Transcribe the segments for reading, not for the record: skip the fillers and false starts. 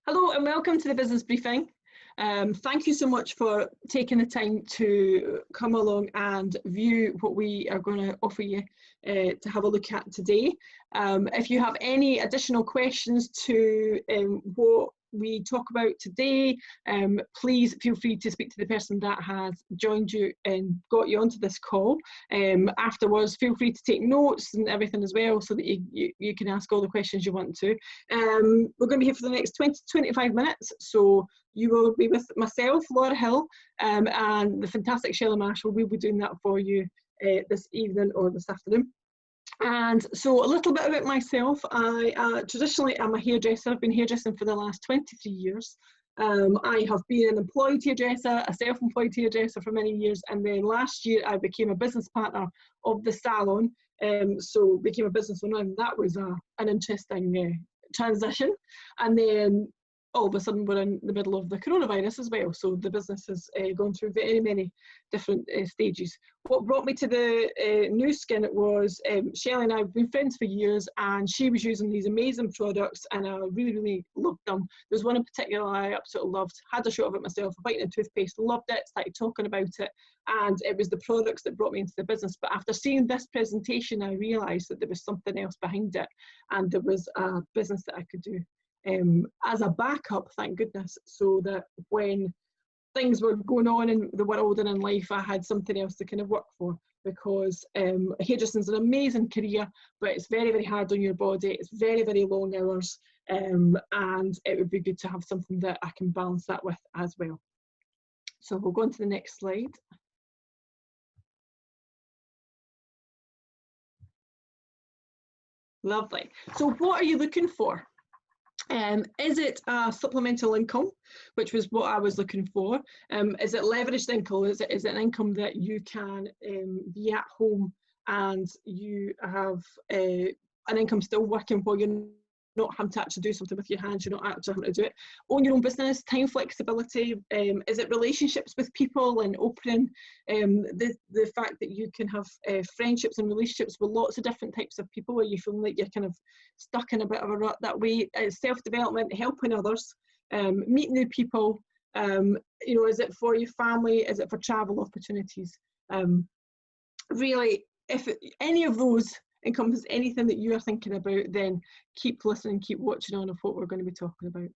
Hello and welcome to the business briefing. Thank you so much for taking the time to come along and view what we are going to offer you to have a look at today. If you have any additional questions to what we talk about today, please feel free to speak to the person that has joined you and got you onto this call. Afterwards, feel free to take notes and everything as well, so that you can ask all the questions you want to. We're going to be here for the next 20-25 minutes, so you will be with myself, Laura Hill, and the fantastic Shelley Marshall. We'll be doing that for you this evening or this afternoon. And so a little bit about myself. I traditionally am a hairdresser. I've been hairdressing for the last 23 years. I have been an employed hairdresser, a self-employed hairdresser for many years, and then last year I became a business partner of the salon, so became a business owner, and that was an interesting transition. And then all of a sudden we're in the middle of the coronavirus as well, so the business has gone through many different stages. What brought me to the Nu Skin was Shelley and I have been friends for years, and she was using these amazing products and I really loved them. There's one in particular I absolutely loved, had a shot of it myself, a Vitamin toothpaste, loved it, started talking about it, and it was the products that brought me into the business. But after seeing this presentation, I realised that there was something else behind it, and there was a business that I could do as a backup, thank goodness, so that when things were going on in the world and in life, I had something else to kind of work for. Because hairdressing is an amazing career, but it's very hard on your body, it's very long hours, and it would be good to have something that I can balance that with as well. So we'll go on to the next slide. Lovely. So what are you looking for? Is it a supplemental income, which was what I was looking for? Is it leveraged income? Is it an income that you can be at home and you have an income still working while you're not having to actually do something with your hands, you're not actually having to do it, own your own business, time flexibility? Is it relationships with people and opening the fact that you can have friendships and relationships with lots of different types of people, where you feel like you're kind of stuck in a bit of a rut that way? Self-development, helping others, meet new people, you know, is it for your family, is it for travel opportunities? Really, if any of those encompass anything that you are thinking about, then keep listening, keep watching on of what we're going to be talking about.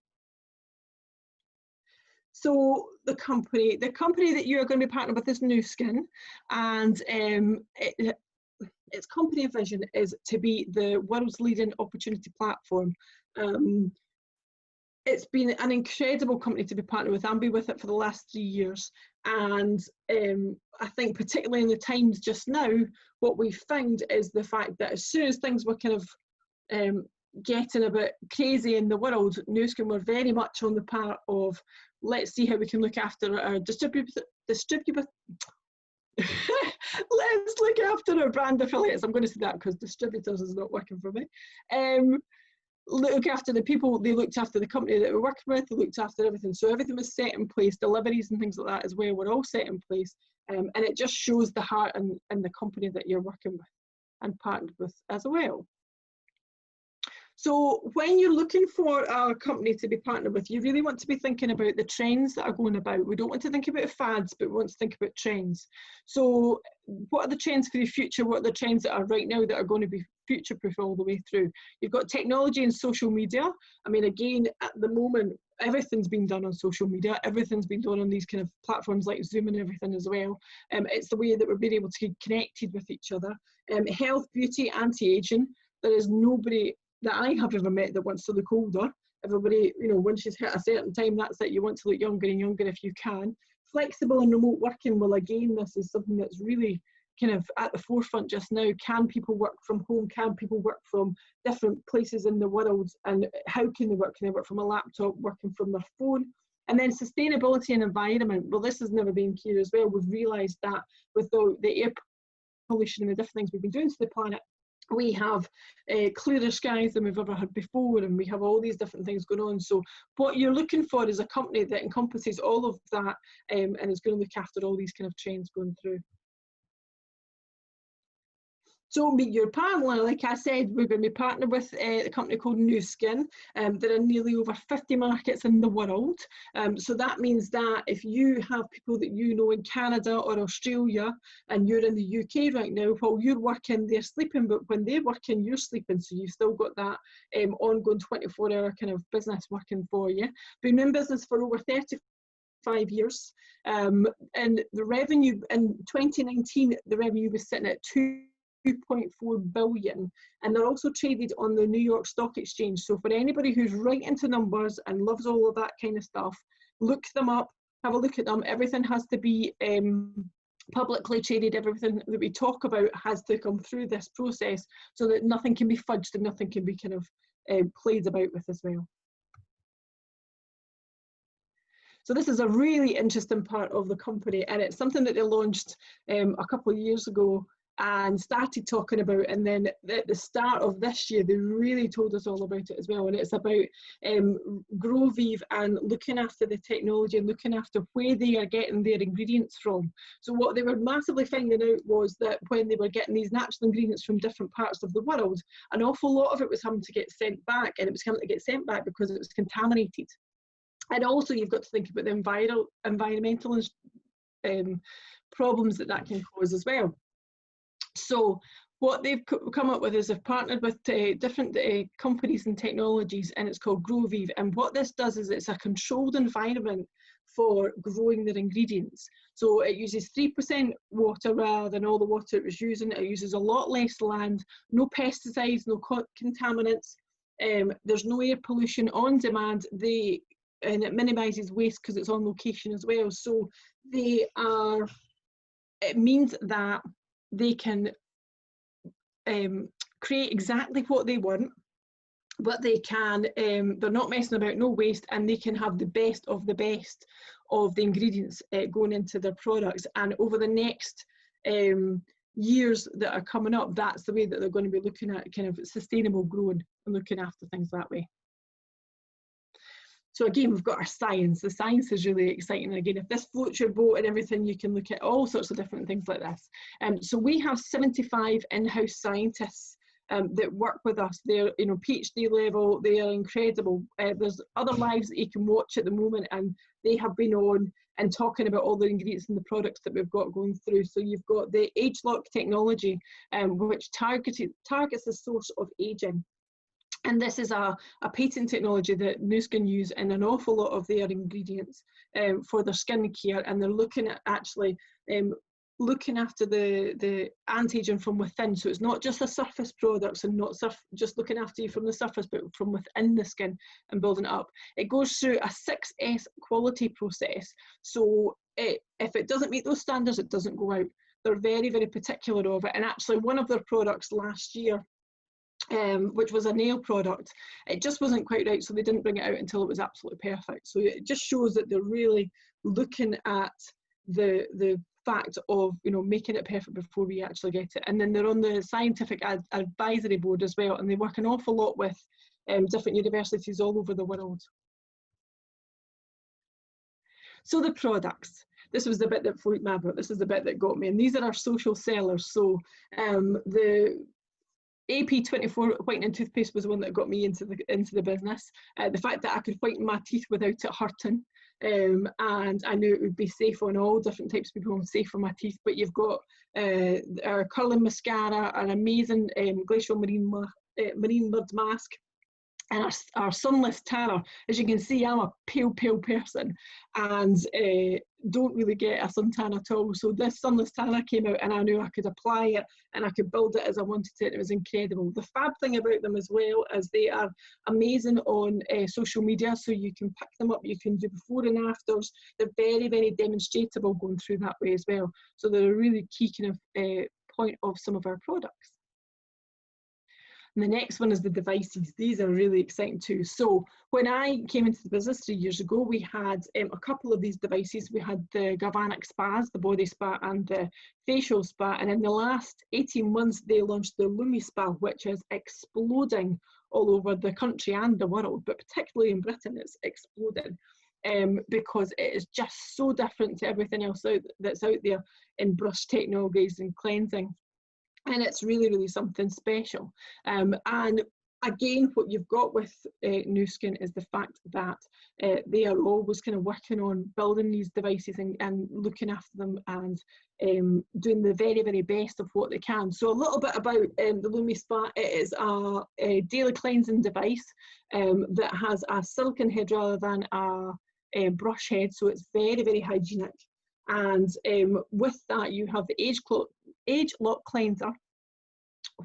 So the company that you are going to be partnered with is Nu Skin, and its company vision is to be the world's leading opportunity platform. It's been an incredible company to be partnered with. I've been with it for the last 3 years, and I think particularly in the times just now, what we found is the fact that as soon as things were kind of getting a bit crazy in the world, Nu Skin were very much on the part of, let's see how we can look after our let's look after our brand affiliates. I'm going to say that because distributors is not working for me. Look after the people, they looked after the company that we're working with, they looked after everything. So everything was set in place, deliveries and things like that as well were all set in place. And it just shows the heart and the company that you're working with and partnered with as well. So when you're looking for a company to be partnered with, you really want to be thinking about the trends that are going about. We don't want to think about fads, but we want to think about trends. So what are the trends for the future? What are the trends that are right now that are going to be future-proof all the way through? You've got technology and social media. I mean, again, at the moment, everything's been done on social media. Everything's been done on these kind of platforms like Zoom and everything as well. It's the way that we're being able to get connected with each other. Health, beauty, anti-aging. There is nobody that I have ever met that wants to look older. Everybody, you know, once you've hit a certain time, that's it. You want to look younger and younger if you can. Flexible and remote working, well, again, this is something that's really kind of at the forefront just now. Can people work from home? Can people work from different places in the world? And how can they work? Can they work from a laptop, working from their phone? And then sustainability and environment. Well, this has never been clear as well. We've realised that with the air pollution and the different things we've been doing to the planet, we have clearer skies than we've ever had before, and we have all these different things going on. So what you're looking for is a company that encompasses all of that and is going to look after all these kind of trends going through. So meet your partner. Like I said, we're going to be partnered with a company called Nu Skin. There are nearly over 50 markets in the world. So that means that if you have people that you know in Canada or Australia and you're in the UK right now, while you're working, they're sleeping, but when they're working, you're sleeping. So you've still got that ongoing 24-hour kind of business working for you. Been in business for over 35 years. And the revenue in 2019, the revenue was sitting at 2.4 billion, and they're also traded on the New York Stock Exchange. So for anybody who's right into numbers and loves all of that kind of stuff, look them up, have a look at them. Everything has to be publicly traded. Everything that we talk about has to come through this process so that nothing can be fudged and nothing can be kind of played about with as well. So this is a really interesting part of the company, and it's something that they launched a couple of years ago and started talking about, and then at the start of this year they really told us all about it as well. And it's about Groviv and looking after the technology and looking after where they are getting their ingredients from. So what they were massively finding out was that when they were getting these natural ingredients from different parts of the world, an awful lot of it was having to get sent back, and it was having to get sent back because it was contaminated. And also you've got to think about the environmental problems that can cause as well. So what they've come up with is they've partnered with different companies and technologies, and it's called Groviv. And what this does is it's a controlled environment for growing their ingredients. So it uses 3% water rather than all the water it was using. It uses a lot less land, no pesticides, no contaminants. There's no air pollution on demand. And it minimises waste because it's on location as well. So it means that they can create exactly what they want, but they can, they're not messing about, no waste, and they can have the best of the ingredients going into their products. And over the next years that are coming up, that's the way that they're going to be looking at kind of sustainable growing and looking after things that way. So again, we've got our science. The science is really exciting. Again, if this floats your boat and everything, you can look at all sorts of different things like this. So we have 75 in-house scientists that work with us. They're, you know, PhD level. They are incredible. There's other lives that you can watch at the moment, and they have been on and talking about all the ingredients and the products that we've got going through. So you've got the AgeLock technology, which targets the source of aging. And this is a patent technology that Nu Skin use in an awful lot of their ingredients for their skin care, and they're looking at actually looking after the anti-aging from within. So it's not just the surface products and not just looking after you from the surface, but from within the skin and building it up. It goes through a 6S quality process. So if it doesn't meet those standards, it doesn't go out. They're very, very particular of it. And actually one of their products last year, which was a nail product, it just wasn't quite right, so they didn't bring it out until it was absolutely perfect. So it just shows that they're really looking at the fact of, you know, making it perfect before we actually get it. And then they're on the scientific advisory board as well, and they work an awful lot with different universities all over the world. So the products. This was the bit that floated my boat. This is the bit that got me, and these are our social sellers. So the AP24 whitening toothpaste was the one that got me into the business. The fact that I could whiten my teeth without it hurting, and I knew it would be safe on all different types of people and safe for my teeth. But you've got our curling mascara, an amazing glacial marine mud mask, and our sunless tanner. As you can see, I'm a pale person and don't really get a suntan at all. So this sunless tanner came out and I knew I could apply it and I could build it as I wanted it. It was incredible. The fab thing about them as well is they are amazing on social media, so you can pick them up, you can do before and afters. They're very, very demonstratable going through that way as well. So they're a really key kind of point of some of our products. And the next one is the devices. These are really exciting too. So when I came into the business 3 years ago, we had a couple of these devices. We had the Galvanic spas, the body spa and the facial spa. And in the last 18 months, they launched the Lumi Spa, which is exploding all over the country and the world, but particularly in Britain, it's exploded. Because it is just so different to everything else that's out there in brush technologies and cleansing. and it's really, really something special. And again, what you've got with Nu Skin is the fact that they are always kind of working on building these devices and looking after them and doing the very, very best of what they can. So a little bit about the LumiSpa. It is a daily cleansing device that has a silicone head rather than a brush head, so it's very, very hygienic. And with that, you have the Age Lock Cleanser,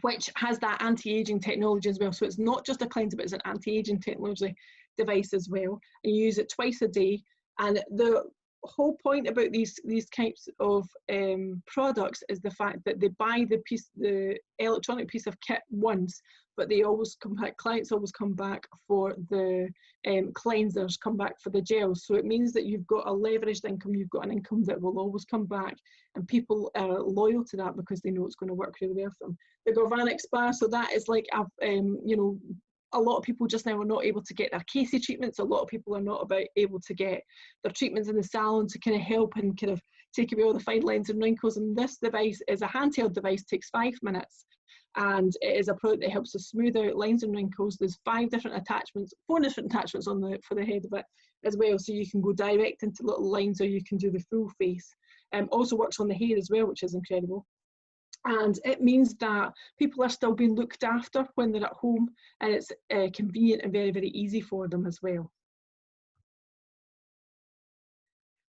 which has that anti-aging technology as well. So it's not just a cleanser, but it's an anti-aging technology device as well. And you use it twice a day. And the whole point about these types of products is the fact that they buy the electronic piece of kit once, but they always come back, clients always come back for the cleansers, come back for the gels. So it means that you've got a leveraged income, you've got an income that will always come back, and people are loyal to that because they know it's going to work really well for them. The Galvanic Spa, so that is like you know, a lot of people just now are not able to get their Casey treatments. A lot of people are not able to get their treatments in the salon to kind of help and kind of take away all the fine lines and wrinkles. And this device is a handheld device, takes 5 minutes. And it is a product that helps to smooth out lines and wrinkles. There's 4 different attachments on for the head of it as well. So you can go direct into little lines, or you can do the full face. Also works on the hair as well, which is incredible. And it means that people are still being looked after when they're at home, and it's convenient and very, very easy for them as well.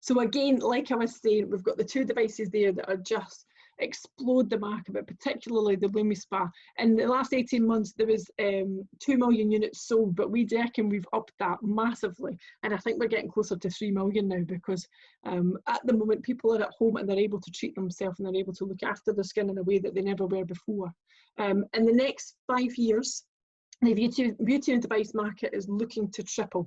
So again, like I was saying, we've got the 2 devices there that are just explode the market, but particularly the LumiSpa. In the last 18 months, there was 2 million units sold, but we reckon we've upped that massively. And I think we're getting closer to 3 million now, because at the moment, people are at home and they're able to treat themselves and they're able to look after their skin in a way that they never were before. In the next 5 years, the beauty and device market is looking to triple.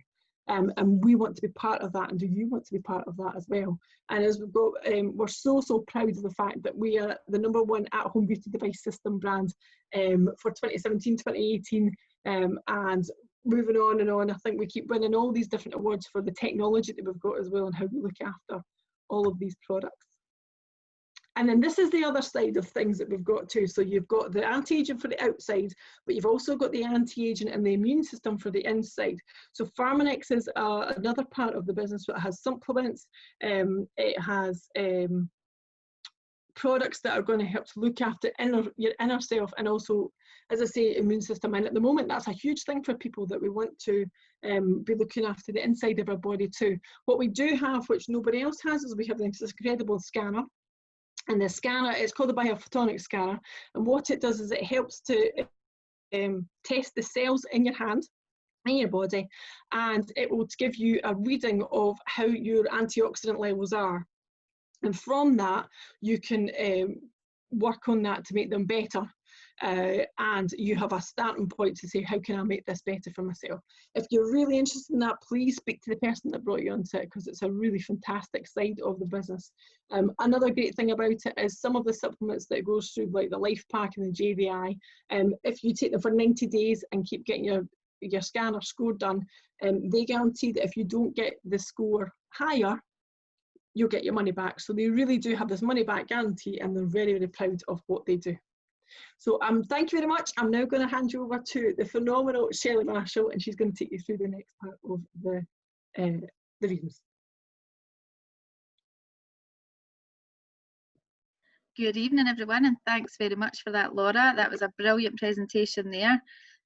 And we want to be part of that, and do you want to be part of that as well? And as we've got, we're so proud of the fact that we are the #1 at-home beauty device system brand for 2017, 2018, and moving on and on. I think we keep winning all these different awards for the technology that we've got as well, and how we look after all of these products. And then this is the other side of things that we've got too. So you've got the anti-aging for the outside, but you've also got the anti-aging and the immune system for the inside. So Pharmanex is another part of the business that has supplements. It has products that are going to help to look after your inner self, and also, as I say, immune system. And at the moment, that's a huge thing for people, that we want to be looking after the inside of our body too. What we do have, which nobody else has, is we have this incredible scanner. And the scanner is called the biophotonic scanner. And what it does is it helps to test the cells in your hand, in your body, and it will give you a reading of how your antioxidant levels are. And from that, you can work on that to make them better. And you have a starting point to say, how can I make this better for myself? If you're really interested in that, please speak to the person that brought you onto it, because it's a really fantastic side of the business. Another great thing about it is some of the supplements that it goes through, like the Life Pack and the JVI, if you take them for 90 days and keep getting your scanner score done, they guarantee that if you don't get the score higher, you'll get your money back. So they really do have this money back guarantee, and they're very, very proud of what they do. So thank you very much. I'm now going to hand you over to the phenomenal Shelley Marshall, and she's going to take you through the next part of the reviews. Good evening, everyone, and thanks very much for that, Laura. That was a brilliant presentation there.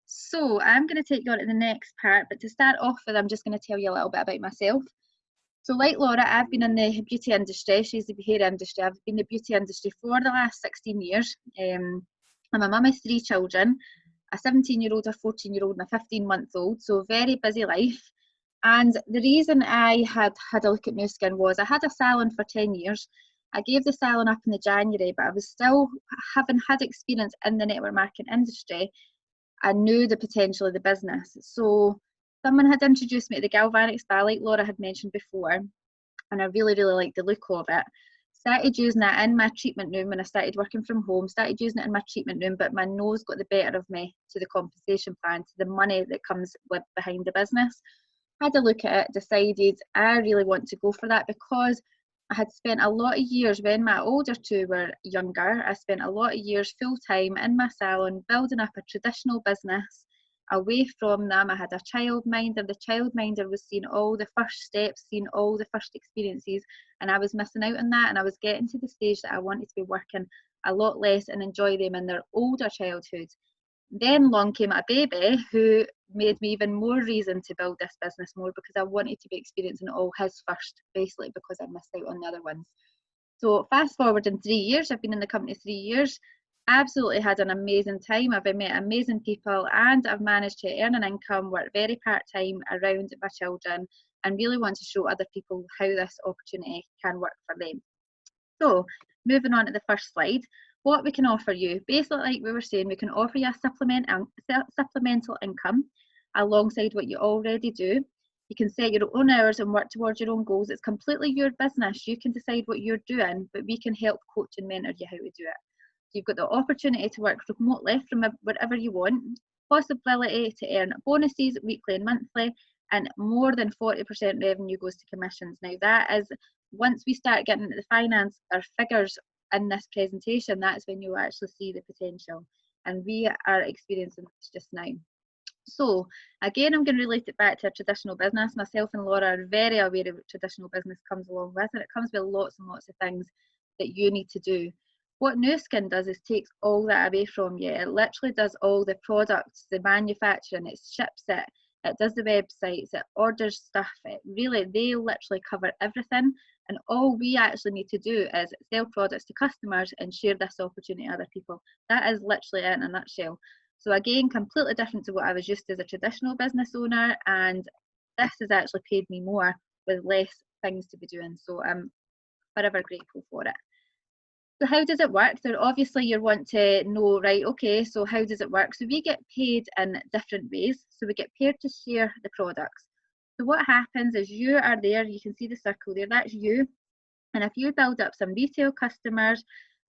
So I'm going to take you on to the next part, but to start off with, I'm just going to tell you a little bit about myself. So like Laura, I've been in the beauty industry. She's the hair industry. I've been in the beauty industry for the last 16 years. I'm a mum of 3 children, a 17-year-old, a 14-year-old and a 15-month-old, so very busy life. And the reason I had a look at Nu Skin was I had a salon for 10 years. I gave the salon up in the January, but I was still, having had experience in the network marketing industry, I knew the potential of the business. So someone had introduced me to the Galvanic Spa, like Laura had mentioned before, and I really, really liked the look of it. Started using it in my treatment room when I started working from home, started using it in my treatment room, but my nose got the better of me to the compensation plan, to the money that comes with behind the business. Had a look at it, decided I really want to go for that, because I had spent a lot of years, when my older two were younger, I spent a lot of years full time in my salon building up a traditional business away from them. I had a childminder. The childminder was seeing all the first steps, seeing all the first experiences, and I was missing out on that. And I was getting to the stage that I wanted to be working a lot less and enjoy them in their older childhood. Then along came a baby who made me even more reason to build this business more, because I wanted to be experiencing all his first, basically because I missed out on the other ones. So fast forward in 3 years, I've been in the company 3 years, absolutely had an amazing time. I've met amazing people, and I've managed to earn an income, work very part-time around my children, and really want to show other people how this opportunity can work for them. So moving on to the first slide, what we can offer you. Basically, like we were saying, we can offer you a supplemental income alongside what you already do. You can set your own hours and work towards your own goals. It's completely your business. You can decide what you're doing, but we can help coach and mentor you how to do it. So you've got the opportunity to work remotely from wherever you want, possibility to earn bonuses weekly and monthly, and more than 40% revenue goes to commissions. Now that is, once we start getting into the finance or figures in this presentation, that's when you actually see the potential, and we are experiencing this just now. So again, I'm going to relate it back to a traditional business. Myself and Laura are very aware of what traditional business comes along with, and it comes with lots and lots of things that you need to do. What Nu Skin does is takes all that away from you. It literally does all the products, the manufacturing, it ships it, it does the websites, it orders stuff, they literally cover everything, and all we actually need to do is sell products to customers and share this opportunity to other people. That is literally it in a nutshell. So again, completely different to what I was used to as a traditional business owner, and this has actually paid me more with less things to be doing, so I'm forever grateful for it. So how does it work? So obviously you want to know, right, okay, so how does it work? So we get paid in different ways. So we get paid to share the products. So what happens is you are there, you can see the circle there, that's you. And if you build up some retail customers,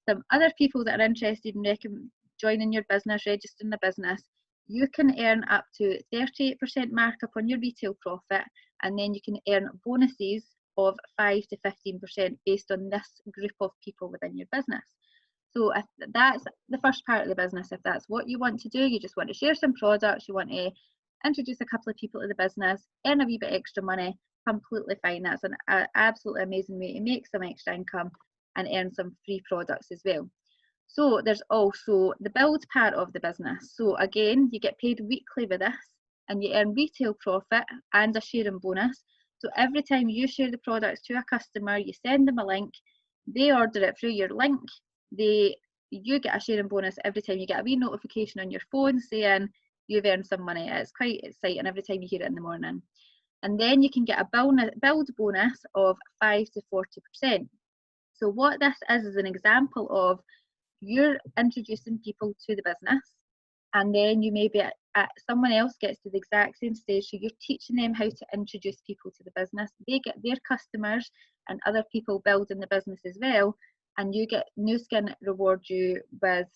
some other people that are interested in joining your business, registering the business, you can earn up to 38% markup on your retail profit, and then you can earn bonuses of 5 to 15% based on this group of people within your business. So if that's the first part of the business, if that's what you want to do, you just want to share some products, you want to introduce a couple of people to the business, earn a wee bit extra money, completely fine. That's an absolutely amazing way to make some extra income and earn some free products as well. So there's also the build part of the business. So again, you get paid weekly with this, and you earn retail profit and a sharing bonus. So every time you share the products to a customer, you send them a link, they order it through your link, you get a sharing bonus every time you get a wee notification on your phone saying you've earned some money. It's quite exciting every time you hear it in the morning. And then you can get a build bonus of 5 to 40%. So what this is an example of you're introducing people to the business, and then you maybe someone else gets to the exact same stage, so you're teaching them how to introduce people to the business. They get their customers and other people building the business as well, and you get Nu Skin reward you with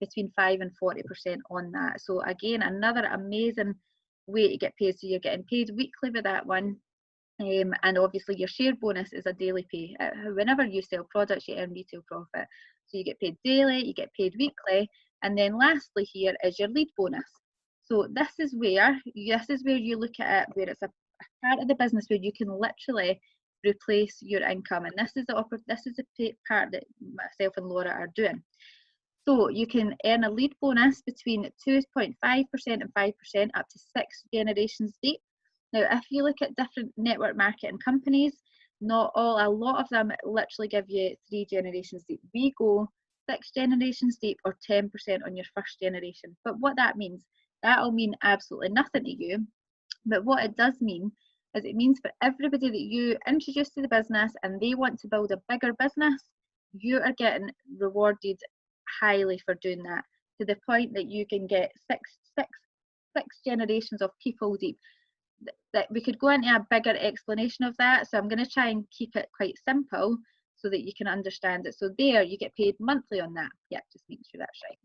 between 5 and 40% on that. So again, another amazing way to get paid. So you're getting paid weekly with that one, and obviously your share bonus is a daily pay. Whenever you sell products, you earn retail profit. So you get paid daily, you get paid weekly, and then lastly here is your lead bonus. So this is where you look at it, where it's a part of the business where you can literally replace your income, and this is the part that myself and Laura are doing. So you can earn a lead bonus between 2.5% and 5% up to 6 generations deep. Now, if you look at different network marketing companies, a lot of them literally give you 3 generations deep. We go 6 generations deep or 10% on your first generation. But what that means, that'll mean absolutely nothing to you. But what it does mean is it means for everybody that you introduce to the business and they want to build a bigger business, you are getting rewarded highly for doing that, to the point that you can get six generations of people deep. That we could go into a bigger explanation of that, so I'm going to try and keep it quite simple so that you can understand it. So there you get paid monthly on that. Yeah, just make sure that's right.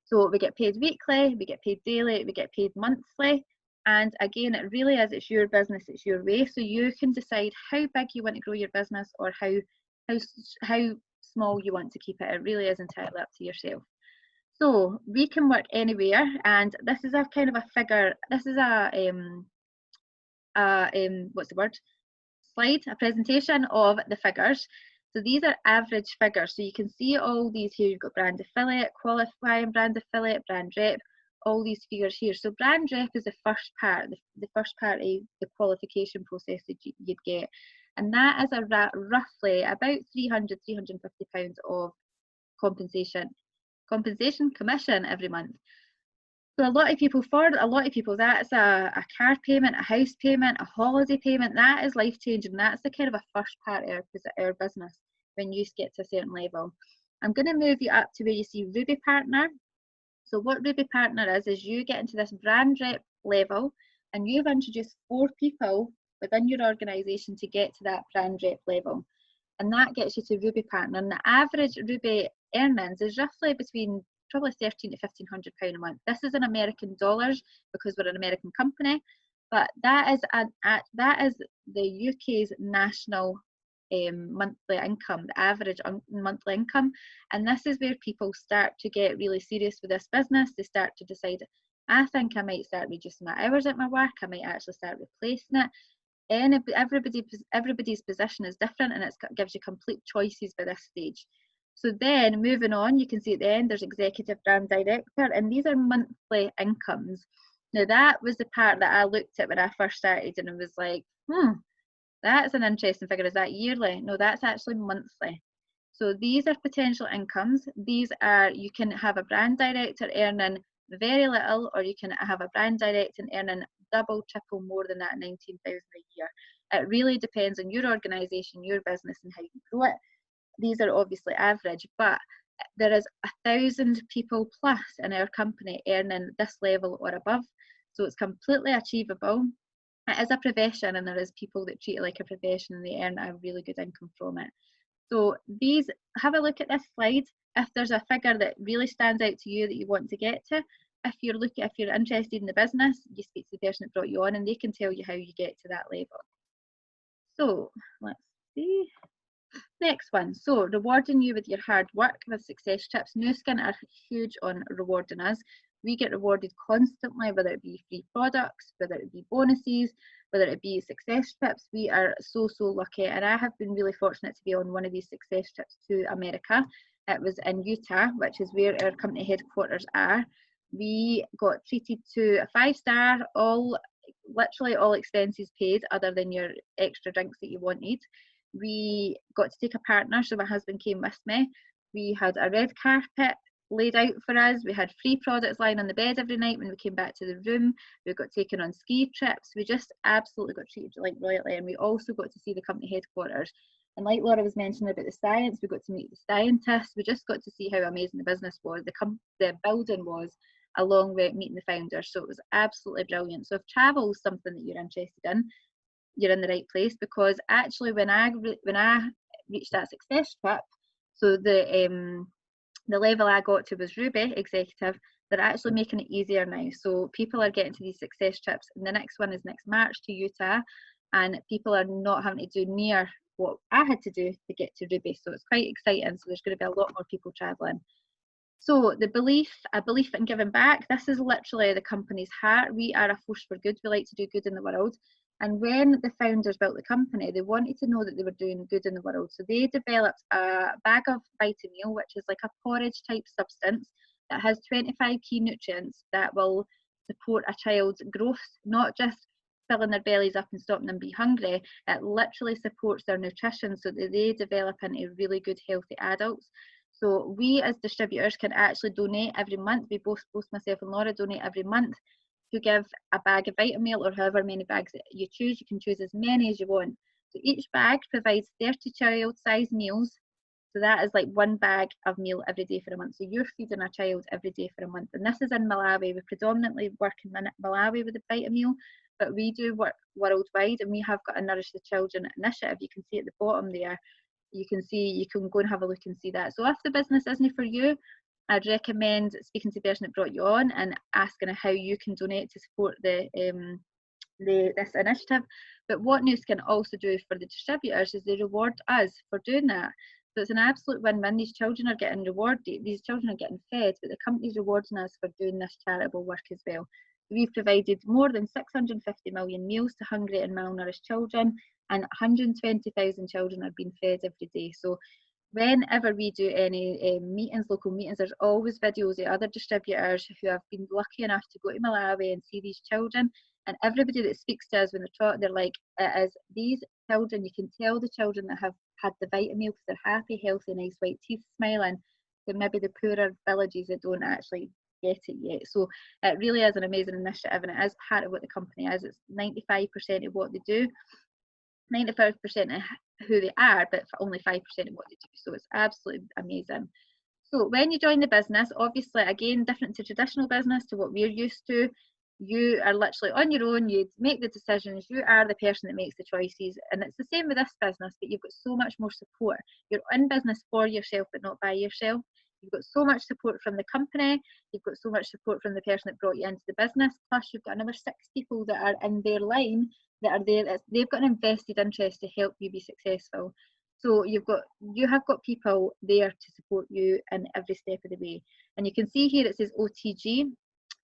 So we get paid weekly, we get paid daily, we get paid monthly, and again it really is, it's your business, it's your way, so you can decide how big you want to grow your business or how how small you want to keep it. It really is entirely up to yourself. So we can work anywhere, and this is a kind of a figure. This is a what's the word? Slide, a presentation of the figures. So these are average figures. So you can see all these here. You've got brand affiliate, qualifying brand affiliate, brand rep, all these figures here. So brand rep is the first part, the first part of the qualification process that you'd get. And that is roughly about £300–350 of compensation commission every month. So a lot of people, that's a car payment, a house payment, a holiday payment. That is life changing. That's the kind of a first part of our business when you get to a certain level. I'm going to move you up to where you see Ruby Partner. So what Ruby Partner is you get into this brand rep level, and you've introduced 4 people within your organisation to get to that brand rep level. And that gets you to Ruby Partner. And the average Ruby earnings is roughly between probably £1,300 to £1,500 a month. This is in American dollars because we're an American company, but that is the UK's national monthly income, the average monthly income. And this is where people start to get really serious with this business. They start to decide, I think I might start reducing my hours at my work. I might actually start replacing it. And everybody's position is different, and it gives you complete choices by this stage. So then moving on, you can see at the end there's executive brand director, and these are monthly incomes. Now that was the part that I looked at when I first started, and it was like, that's an interesting figure. Is that yearly? No, that's actually monthly. So these are potential incomes. These are, you can have a brand director earning very little, or you can have a brand director earning double, triple more than that, 19,000 a year. It really depends on your organisation, your business, and how you grow it. These are obviously average, but there is 1,000 people plus in our company earning this level or above. So it's completely achievable. It is a profession, and there is people that treat it like a profession and they earn a really good income from it. So these, have a look at this slide. If there's a figure that really stands out to you that you want to get to, if you're interested in the business, you speak to the person that brought you on, and they can tell you how you get to that level. So let's see. Next one, so rewarding you with your hard work with success tips. Nu Skin are huge on rewarding us. We get rewarded constantly, whether it be free products, whether it be bonuses, whether it be success trips. We are so lucky, and I have been really fortunate to be on one of these success trips to America. It was in Utah, which is where our company headquarters are. We got treated to a 5-star, literally all expenses paid other than your extra drinks that you wanted. We got to take a partner, so my husband came with me. We had a red carpet laid out for us. We had free products lying on the bed every night when we came back to the room. We got taken on ski trips. We just absolutely got treated like royalty, and we also got to see the company headquarters. And like Laura was mentioning about the science, we got to meet the scientists. We just got to see how amazing the business was, the building was, along with meeting the founders. So it was absolutely brilliant. So if travel is something that you're interested in, you're in the right place, because actually when I reached that success trip, so the level I got to was Ruby Executive. They're actually making it easier now, so people are getting to these success trips, and the next one is next March to Utah, and people are not having to do near what I had to do to get to Ruby. So it's quite exciting. So there's going to be a lot more people traveling. So a belief in giving back. This is literally the company's heart. We are a force for good. We like to do good in the world. And when the founders built the company, they wanted to know that they were doing good in the world. So they developed a bag of Vitameal, which is like a porridge type substance that has 25 key nutrients that will support a child's growth, not just filling their bellies up and stopping them being hungry. It literally supports their nutrition so that they develop into really good, healthy adults. So we as distributors can actually donate every month. We both myself and Laura donate every month to give a bag of Vitameal, or however many bags that you choose. You can choose as many as you want. So each bag provides 30 child-sized meals. So that is like one bag of meal every day for a month. So you're feeding a child every day for a month. And this is in Malawi. We predominantly work in Malawi with the Vitameal, but we do work worldwide, and we have got a Nourish the Children initiative. You can see at the bottom there. You can go and have a look and see that. So if the business isn't for you, I'd recommend speaking to the person that brought you on and asking how you can donate to support this initiative. But what Nu Skin also do for the distributors is they reward us for doing that. So it's an absolute win-win. These children are getting rewarded, these children are getting fed, but the company's rewarding us for doing this charitable work as well. We've provided more than 650 million meals to hungry and malnourished children, and 120,000 children are being fed every day. So whenever we do any meetings, local meetings, there's always videos of other distributors who have been lucky enough to go to Malawi and see these children. And everybody that speaks to us when they're taught, they're like, it is these children, you can tell the children that have had the vitamin meal because they're happy, healthy, nice white teeth, smiling, than maybe the poorer villages that don't actually get it yet. So it really is an amazing initiative, and it is part of what the company is. It's 95% of what they do, 95% of who they are, but only 5% of what they do. So it's absolutely amazing. So when you join the business, obviously, again, different to traditional business, to what we're used to, you are literally on your own, you make the decisions, you are the person that makes the choices. And it's the same with this business, but you've got so much more support. You're in business for yourself, but not by yourself. You've got so much support from the company, you've got so much support from the person that brought you into the business, plus you've got another 6 people that are in their line that are there. They've got an invested interest to help you be successful. So you have got people there to support you in every step of the way. And you can see here it says OTG,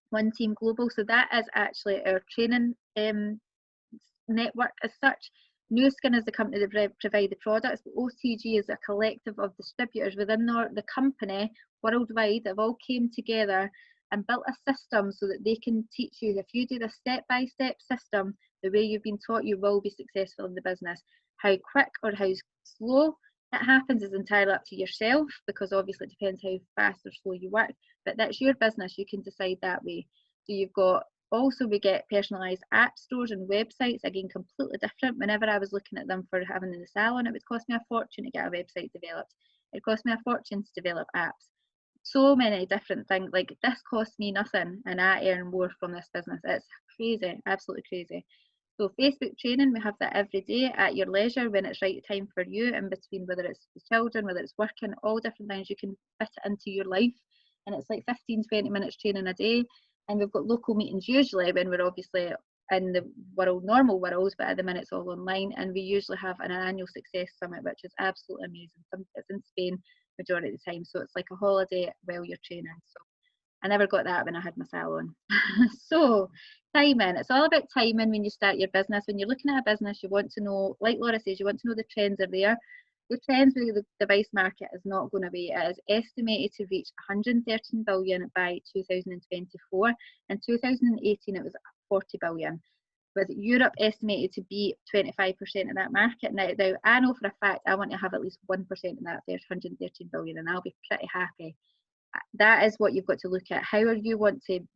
One Team Global. So that is actually our training network as such. Nu Skin is the company that provide the products, but OTG is a collective of distributors within the company worldwide that have all came together and built a system so that they can teach you. If you do the step-by-step system, the way you've been taught, you will be successful in the business. How quick or how slow it happens is entirely up to yourself, because obviously it depends how fast or slow you work, but that's your business, you can decide that way. So you've got, also we get personalised app stores and websites, again completely different. Whenever I was looking at them for having in the salon, it would cost me a fortune to get a website developed. It cost me a fortune to develop apps. So many different things, like this costs me nothing and I earn more from this business. It's crazy, absolutely crazy. So Facebook training, we have that every day at your leisure when it's right time for you, in between, whether it's the children, whether it's working, all different things, you can fit it into your life. And it's like 15-20 minutes training a day. And we've got local meetings usually when we're obviously in the normal world, but at the minute it's all online. And we usually have an annual success summit, which is absolutely amazing. It's in Spain majority of the time, so it's like a holiday while you're training. So I never got that when I had my salon. So timing, it's all about timing when you start your business. When you're looking at a business, you want to know, like Laura says, you want to know the trends are there. The trends with the device market is not going to be. It is estimated to reach 113 billion by 2024. In 2018 it was 40 billion, with Europe estimated to be 25% of that market. Now I know for a fact I want to have at least 1% of that, there's 113 billion, and I'll be pretty happy. That is what you've got to look at.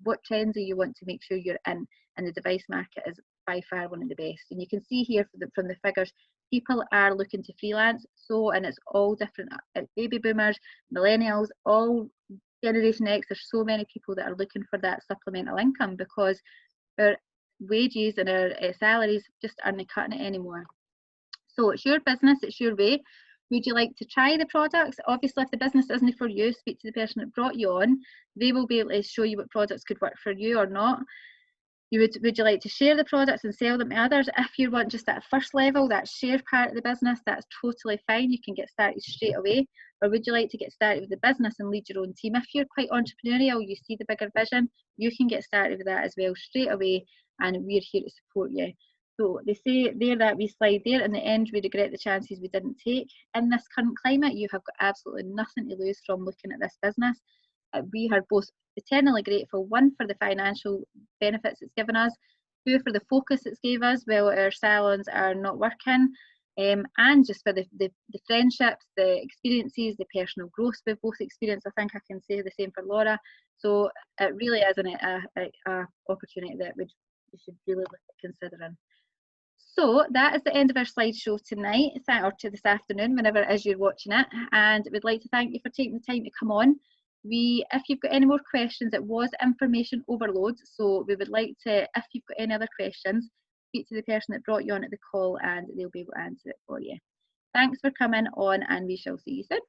What trends do you want to make sure you're in? And the device market is by far one of the best. And you can see here from the figures, people are looking to freelance. So, and it's all different, baby boomers, millennials, all Generation X. There's so many people that are looking for that supplemental income because our wages and our salaries just aren't cutting it anymore. So it's your business, it's your way. Would you like to try the products? Obviously, if the business isn't for you, speak to the person that brought you on. They will be able to show you what products could work for you or not. Would you like to share the products and sell them to others? If you want just that first level, that share part of the business, that's totally fine. You can get started straight away. Or would you like to get started with the business and lead your own team? If you're quite entrepreneurial, you see the bigger vision, you can get started with that as well straight away, and we're here to support you. So they say there, that we slide there, in the end we regret the chances we didn't take. In this current climate, you have got absolutely nothing to lose from looking at this business. We are both eternally grateful, one, for the financial benefits it's given us, two, for the focus it's gave us while our salons are not working, and just for the friendships, the experiences, the personal growth we've both experienced. I think I can say the same for Laura. So it really is an opportunity that we should really look at considering. So that is the end of our slideshow tonight, or to this afternoon, whenever it is you're watching it. And we'd like to thank you for taking the time to come on. If you've got any more questions, it was information overload. So we would like to, if you've got any other questions, speak to the person that brought you on at the call and they'll be able to answer it for you. Thanks for coming on, and we shall see you soon.